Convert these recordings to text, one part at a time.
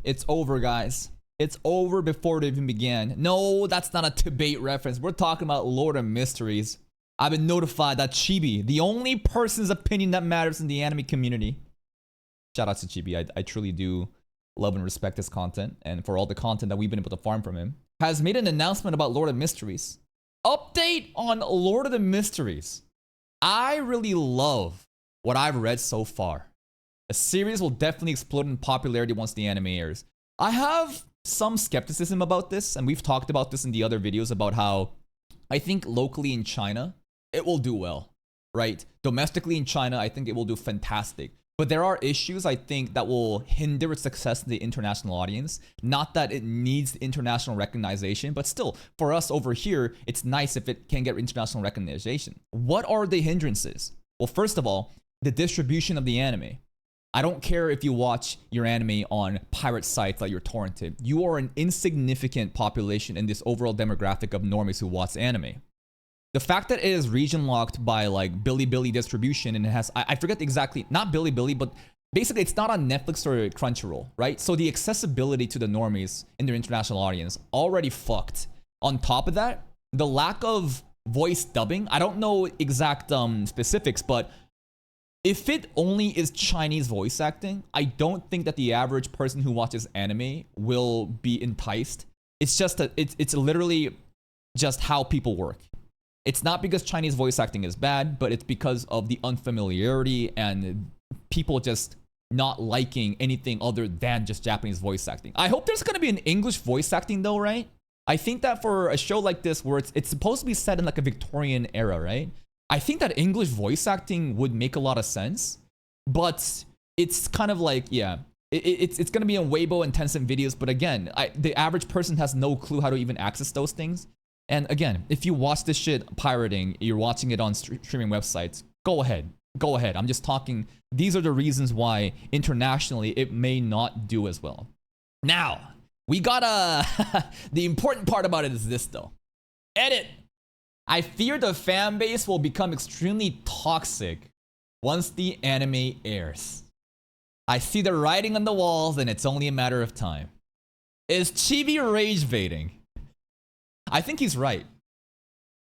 It's over, guys. It's over before it even began. No, that's not a debate reference. We're talking about Lord of Mysteries. I've been notified that Chibi, the only person's opinion that matters in the anime community. Shout out to Chibi. I truly do love and respect his content, and for all the content that we've been able to farm from him. Has made an announcement about Lord of Mysteries. Update on Lord of the Mysteries. I really love what I've read so far. The series will definitely explode in popularity once the anime airs. I have some skepticism about this, and we've talked about this in the other videos about how I think locally in China, it will do well, right? Domestically in China, I think it will do fantastic. But there are issues, I think, that will hinder its success in the international audience. Not that it needs international recognition, but still, for us over here, it's nice if it can get international recognition. What are the hindrances? Well, first of all, the distribution of the anime. I don't care if you watch your anime on pirate sites that you're torrented. You are an insignificant population in this overall demographic of normies who watch anime. The fact that it is region locked by like Bilibili distribution, and it has, I forget exactly, not Bilibili, but basically it's not on Netflix or Crunchyroll, right? So the accessibility to the normies in their international audience already fucked. On top of that, the lack of voice dubbing, I don't know exact specifics, but if it only is Chinese voice acting, I don't think that the average person who watches anime will be enticed. It's just that it's literally just how people work. It's not because Chinese voice acting is bad, but it's because of the unfamiliarity and people just not liking anything other than just Japanese voice acting. I hope there's gonna be an English voice acting though, right? I think that for a show like this where it's supposed to be set in like a Victorian era, right? I think that English voice acting would make a lot of sense, but it's kind of like, yeah, it's going to be in Weibo and Tencent videos. But again, the average person has no clue how to even access those things. And again, if you watch this shit pirating, you're watching it on streaming websites, go ahead. Go ahead. I'm just talking. These are the reasons why internationally it may not do as well. Now, we got the important part about it is this though. Edit. I fear the fan base will become extremely toxic once the anime airs. I see the writing on the walls and it's only a matter of time. Is Chibi rage baiting? I think he's right.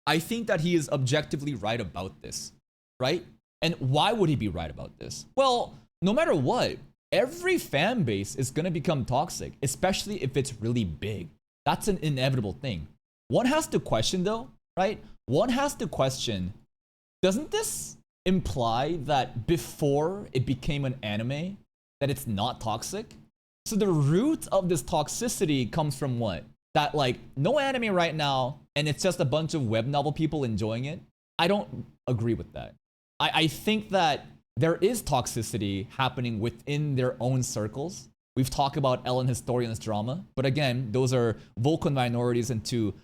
I think that he is objectively right about this, right? And why would he be right about this? Well, no matter what, every fan base is gonna become toxic, especially if it's really big. That's an inevitable thing. One has to question though, right? One has to question, doesn't this imply that before it became an anime, that it's not toxic? So the root of this toxicity comes from what? That like, no anime right now, and it's just a bunch of web novel people enjoying it? I don't agree with that. I think that there is toxicity happening within their own circles. We've talked about Ellen Historian's drama, but again, those are vocal minorities, and to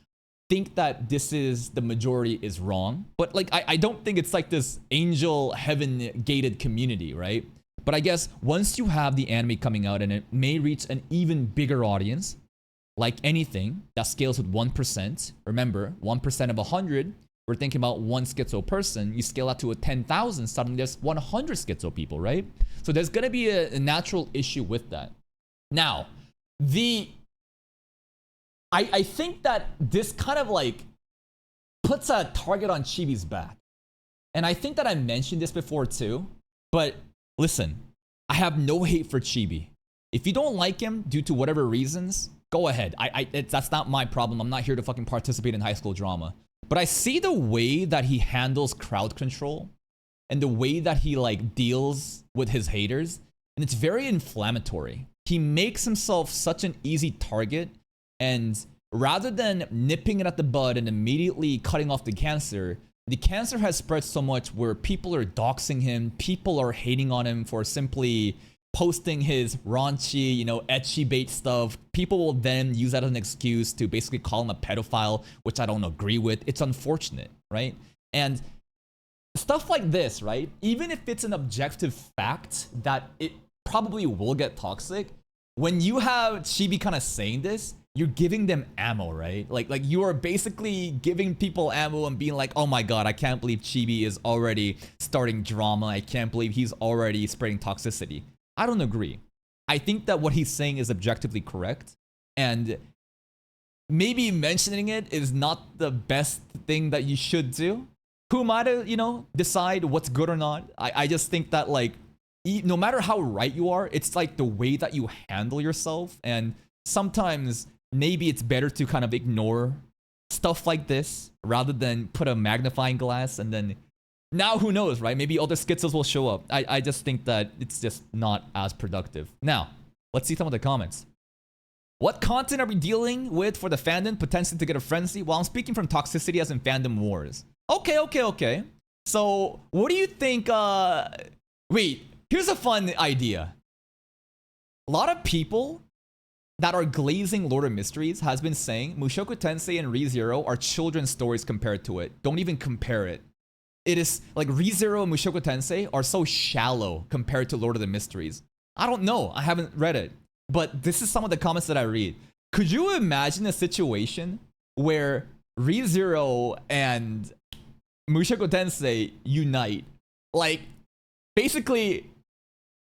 think that this is the majority is wrong. But like, I don't think it's like this angel heaven gated community, right? But I guess once you have the anime coming out and it may reach an even bigger audience, like anything that scales with 1%, remember 1% of 100, we're thinking about one schizo person, you scale that to a 10,000, suddenly there's 100 schizo people, right? So there's gonna be a natural issue with that. Now, I think that this kind of like puts a target on Chibi's back. And I think that I mentioned this before too, but listen, I have no hate for Chibi. If you don't like him due to whatever reasons, go ahead. That's not my problem. I'm not here to fucking participate in high school drama. But I see the way that he handles crowd control and the way that he like deals with his haters, and it's very inflammatory. He makes himself such an easy target, and rather than nipping it at the bud and immediately cutting off the cancer has spread so much where people are doxing him, people are hating on him for simply posting his raunchy, ecchi bait stuff. People will then use that as an excuse to basically call him a pedophile, which I don't agree with. It's unfortunate, right? And stuff like this, right? Even if it's an objective fact that it probably will get toxic, when you have Chibi kind of saying this, you're giving them ammo, right? Like you are basically giving people ammo and being like, oh my god, I can't believe Chibi is already starting drama. I can't believe he's already spreading toxicity. I don't agree. I think that what he's saying is objectively correct, and maybe mentioning it is not the best thing that you should do. Who am I to, decide what's good or not? I just think that, like, no matter how right you are, it's like the way that you handle yourself. And sometimes maybe it's better to kind of ignore stuff like this rather than put a magnifying glass and then now who knows, right? Maybe other schizos will show up. I just think that it's just not as productive. Now, let's see some of the comments. What content are we dealing with for the fandom potentially to get a frenzy? Well, I'm speaking from toxicity as in fandom wars. Okay. So, what do you think, wait, here's a fun idea. A lot of people that are glazing Lord of Mysteries has been saying Mushoku Tensei and ReZero are children's stories compared to it. Don't even compare it. It is like ReZero and Mushoku Tensei are so shallow compared to Lord of the Mysteries. I don't know. I haven't read it. But this is some of the comments that I read. Could you imagine a situation where ReZero and Mushoku Tensei unite? Like, basically,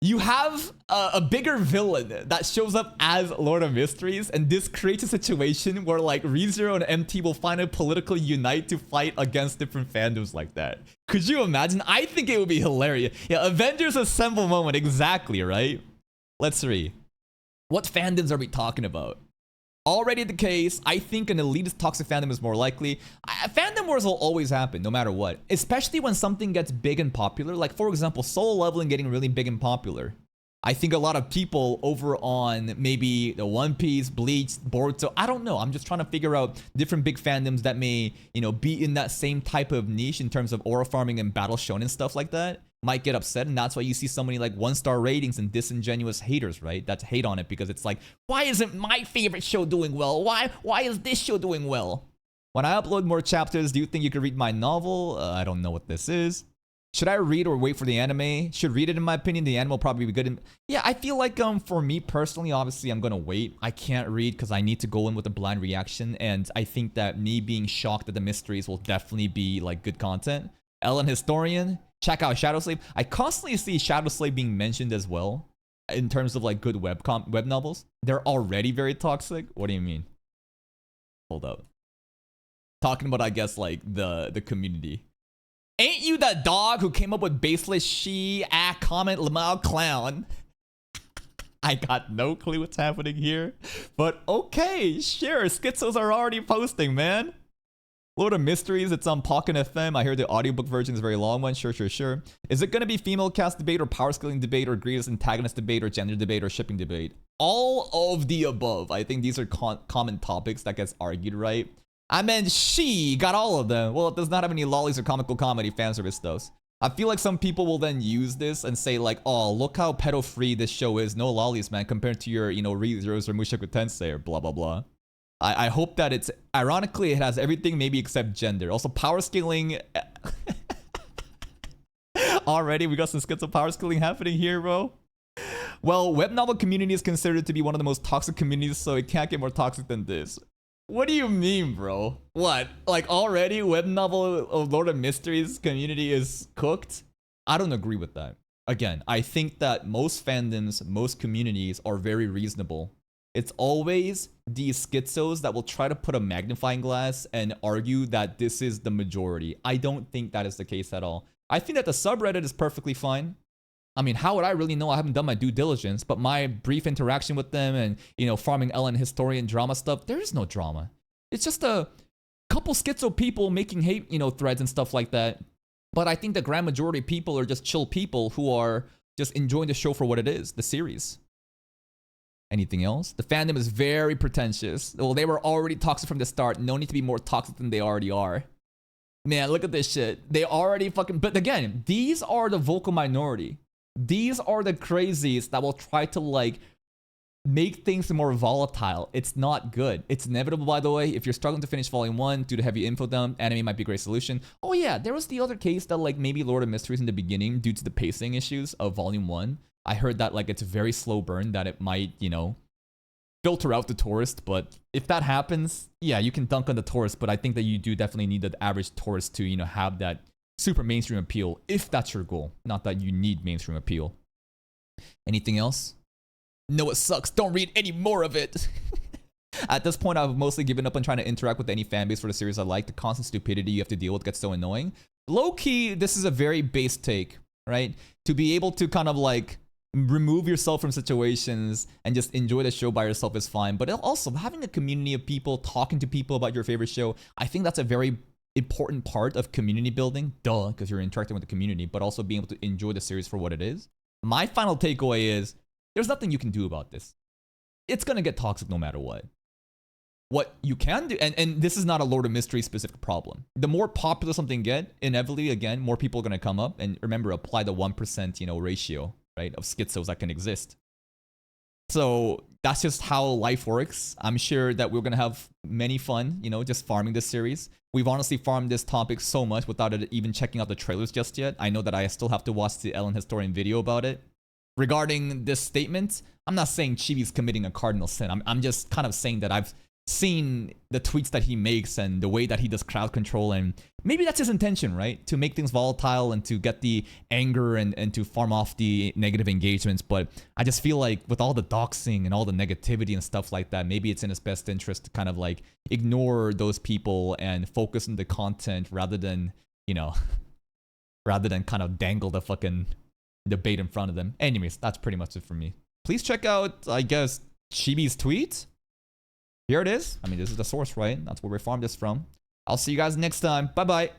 you have a bigger villain that shows up as Lord of Mysteries, and this creates a situation where, like, ReZero and MT will finally politically unite to fight against different fandoms like that. Could you imagine? I think it would be hilarious. Yeah, Avengers Assemble moment, exactly, right? Let's see. What fandoms are we talking about? Already the case, I think an elitist toxic fandom is more likely. Fandom wars will always happen, no matter what. Especially when something gets big and popular. Like, for example, solo leveling getting really big and popular. I think a lot of people over on maybe the One Piece, Bleach, Boruto, I don't know. I'm just trying to figure out different big fandoms that may, be in that same type of niche in terms of aura farming and battle shonen stuff like that. Might get upset, and that's why you see so many like 1-star ratings and disingenuous haters, right? That hate on it because it's like, why isn't my favorite show doing well? Why is this show doing well? When I upload more chapters, do you think you could read my novel? I don't know what this is. Should I read or wait for the anime? Should read it, in my opinion. The anime will probably be good. Yeah, I feel like for me personally, obviously I'm gonna wait. I can't read because I need to go in with a blind reaction, and I think that me being shocked at the mysteries will definitely be like good content. Ellen Historian. Check out Shadow Slave. I constantly see Shadow Slave being mentioned as well in terms of like good web novels. They're already very toxic. What do you mean? Hold up. Talking about, I guess, like the community. Ain't you that dog who came up with baseless comment Lamau clown? I got no clue what's happening here. But okay, sure. Schizos are already posting, man. Lord of Mysteries, it's on Pocket FM. I hear the audiobook version is a very long one. Sure. Is it going to be female cast debate or power scaling debate or grievous antagonist debate or gender debate or shipping debate? All of the above. I think these are common topics that gets argued, right? I mean, she got all of them. Well, it does not have any lollies or comical comedy fan service though. I feel like some people will then use this and say like, oh, look how pedo-free this show is. No lollies, man, compared to your, ReZeros or Mushoku Tensei or blah, blah, blah. I hope that it's, ironically, it has everything maybe except gender. Also, power scaling. Already, we got some schizo power scaling happening here, bro. Well, web novel community is considered to be one of the most toxic communities, so it can't get more toxic than this. What do you mean, bro? What? Like, already web novel of Lord of Mysteries community is cooked? I don't agree with that. Again, I think that most fandoms, most communities are very reasonable. It's always these schizos that will try to put a magnifying glass and argue that this is the majority. I don't think that is the case at all. I think that the subreddit is perfectly fine. I mean, how would I really know? I haven't done my due diligence, but my brief interaction with them and, farming Ellen historian drama stuff, there is no drama. It's just a couple schizo people making hate, threads and stuff like that. But I think the grand majority of people are just chill people who are just enjoying the show for what it is, the series. Anything else? The fandom is very pretentious. Well, they were already toxic from the start. No need to be more toxic than they already are. Man, look at this shit. They already fucking... But again, these are the vocal minority. These are the crazies that will try to, like, make things more volatile. It's not good. It's inevitable, by the way. If you're struggling to finish Volume 1 due to heavy info dump, anime might be a great solution. Oh yeah, there was the other case that, like, maybe Lord of Mysteries in the beginning, due to the pacing issues of Volume 1, I heard that, like, it's a very slow burn, that it might, filter out the tourist. But if that happens, yeah, you can dunk on the tourist, but I think that you do definitely need the average tourist to, have that super mainstream appeal, if that's your goal. Not that you need mainstream appeal. Anything else? No, it sucks. Don't read any more of it. At this point, I've mostly given up on trying to interact with any fan base for the series I like. The constant stupidity you have to deal with gets so annoying. Low key, this is a very base take, right? To be able to kind of like remove yourself from situations and just enjoy the show by yourself is fine. But also having a community of people, talking to people about your favorite show, I think that's a very important part of community building. Duh, because you're interacting with the community, but also being able to enjoy the series for what it is. My final takeaway is there's nothing you can do about this. It's gonna get toxic no matter what. What you can do, and this is not a Lord of Mystery specific problem. The more popular something get, inevitably, again, more people are going to come up. And remember, apply the 1%, ratio, right, of schizos that can exist. So that's just how life works. I'm sure that we're going to have many fun, just farming this series. We've honestly farmed this topic so much without it even checking out the trailers just yet. I know that I still have to watch the Ellen Historian video about it. Regarding this statement, I'm not saying Chibi's committing a cardinal sin. I'm just kind of saying that I've seen the tweets that he makes and the way that he does crowd control, and maybe that's his intention, right? To make things volatile and to get the anger and to farm off the negative engagements. But I just feel like with all the doxing and all the negativity and stuff like that, maybe it's in his best interest to kind of like ignore those people and focus on the content rather than, rather than kind of dangle the fucking debate in front of them. Anyways, that's pretty much it for me. Please check out, I guess, Chibi's tweet. Here it is. I mean, this is the source, right? That's where we farmed this from. I'll see you guys next time. Bye-bye.